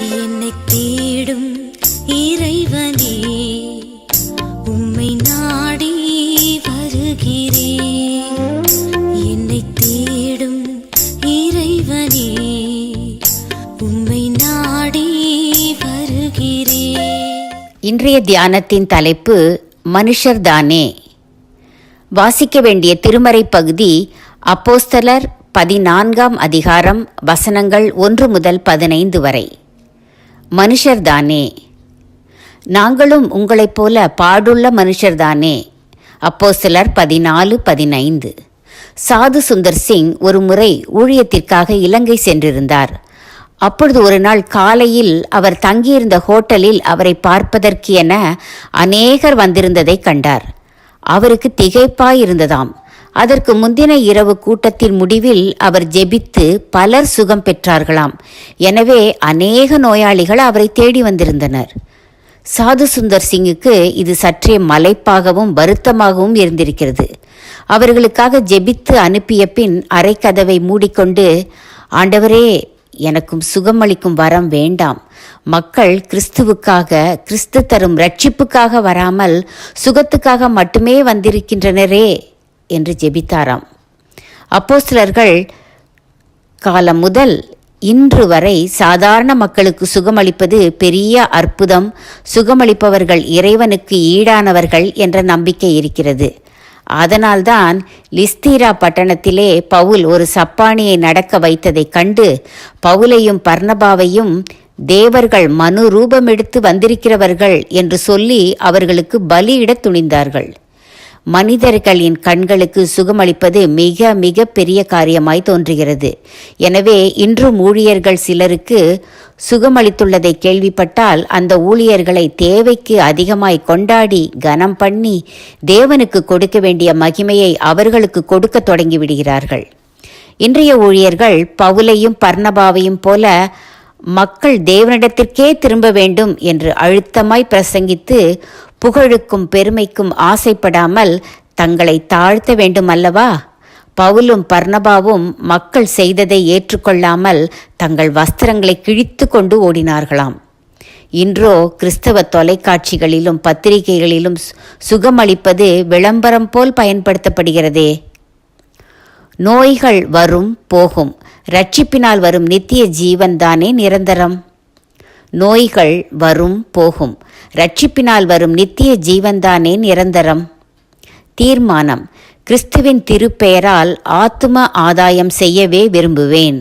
என்னை தேடும் இறைவனே, உம்மை நாடி வருகிறேன். என்னை தேடும் இறைவனே, உம்மை நாடி வருகிறேன். இன்றைய தியானத்தின் தலைப்பு மனுஷர்தானே. வாசிக்க வேண்டிய திருமறை பகுதி அப்போஸ்தலர் 14ஆம் அதிகாரம் வசனங்கள் 1 முதல் 15 வரை. மனுஷர்தானே. நாங்களும் உங்களைப் போல பாடுள்ள மனுஷர்தானே. அப்போஸ்தலர் 14:15. சாது சுந்தர் சிங் ஒரு முறை ஊழியத்திற்காக இலங்கை சென்றிருந்தார். அப்பொழுது ஒரு நாள் காலையில் அவர் தங்கியிருந்த ஹோட்டலில் அவரை பார்ப்பதற்கு என அநேகர் வந்திருந்ததை கண்டார். அவருக்கு திகைப்பாயிருந்ததாம். அதற்கு முந்தின இரவு கூட்டத்தின் முடிவில் அவர் ஜெபித்து பலர் சுகம் பெற்றார்களாம். எனவே அநேக நோயாளிகள் அவரை தேடி வந்திருந்தனர். சாது சுந்தர் சிங்குக்கு இது சற்றே மலைப்பாகவும் வருத்தமாகவும் இருந்திருக்கிறது. அவர்களுக்காக ஜெபித்து அனுப்பிய பின் அறைக்கதவை மூடிக்கொண்டு, ஆண்டவரே, எனக்கும் சுகமளிக்கும் வரம் வேண்டாம். மக்கள் கிறிஸ்துவுக்காக, கிறிஸ்து தரும் ரட்சிப்புக்காக வராமல் சுகத்துக்காக மட்டுமே வந்திருக்கின்றனரே என்று ஜெபித்தாராம். அப்போஸ்தலர்கள் காலம் முதல் இன்று வரை சாதாரண மக்களுக்கு சுகமளிப்பது பெரிய அற்புதம். சுகமளிப்பவர்கள் இறைவனுக்கு ஈடானவர்கள் என்ற நம்பிக்கை இருக்கிறது. அதனால்தான் லிஸ்தீரா பட்டணத்திலே பவுல் ஒரு சப்பானியை நடக்க வைத்ததைக் கண்டு பவுலையும் பர்னபாவையும் தேவர்கள் மனு ரூபமெடுத்து வந்திருக்கிறவர்கள் என்று சொல்லி அவர்களுக்கு பலியிடத் துணிந்தார்கள். மனிதர்களின் கண்களுக்கு சுகமளிப்பது மிக மிக பெரிய காரியமாய் தோன்றுகிறது. எனவே இன்றும் ஊழியர்கள் சிலருக்கு சுகமளித்துள்ளதை கேள்விப்பட்டால் அந்த ஊழியர்களை தேவைக்கு அதிகமாய் கொண்டாடி கனம் பண்ணி தேவனுக்கு கொடுக்க வேண்டிய மகிமையை அவர்களுக்கு கொடுக்க தொடங்கிவிடுகிறார்கள். இன்றைய ஊழியர்கள் பவுலையும் பர்னபாவையும் போல மக்கள் தேவனிடத்திற்கே திரும்ப வேண்டும் என்று அழுத்தமாய் பிரசங்கித்து புகழுக்கும் பெருமைக்கும் ஆசைப்படாமல் தங்களை தாழ்த்த வேண்டும் அல்லவா? பவுலும் பர்னபாவும் மக்கள் செய்ததை ஏற்றுக்கொள்ளாமல் தங்கள் வஸ்திரங்களை கிழித்து கொண்டு ஓடினார்களாம். இன்றோ கிறிஸ்தவ தொலைக்காட்சிகளிலும் பத்திரிகைகளிலும் சுகமளிப்பது விளம்பரம் போல் பயன்படுத்தப்படுகிறதே. நோய்கள் வரும் போகும், ரட்சிப்பினால் வரும் நித்திய ஜீவன்தானே நிரந்தரம். நோய்கள் வரும் போகும், ரட்சிப்பினால் வரும் நித்திய ஜீவன்தானே நிரந்தரம். தீர்மானம்: கிறிஸ்துவின் திருப்பெயரால் ஆத்தும ஆதாயம் செய்யவே விரும்புவேன்.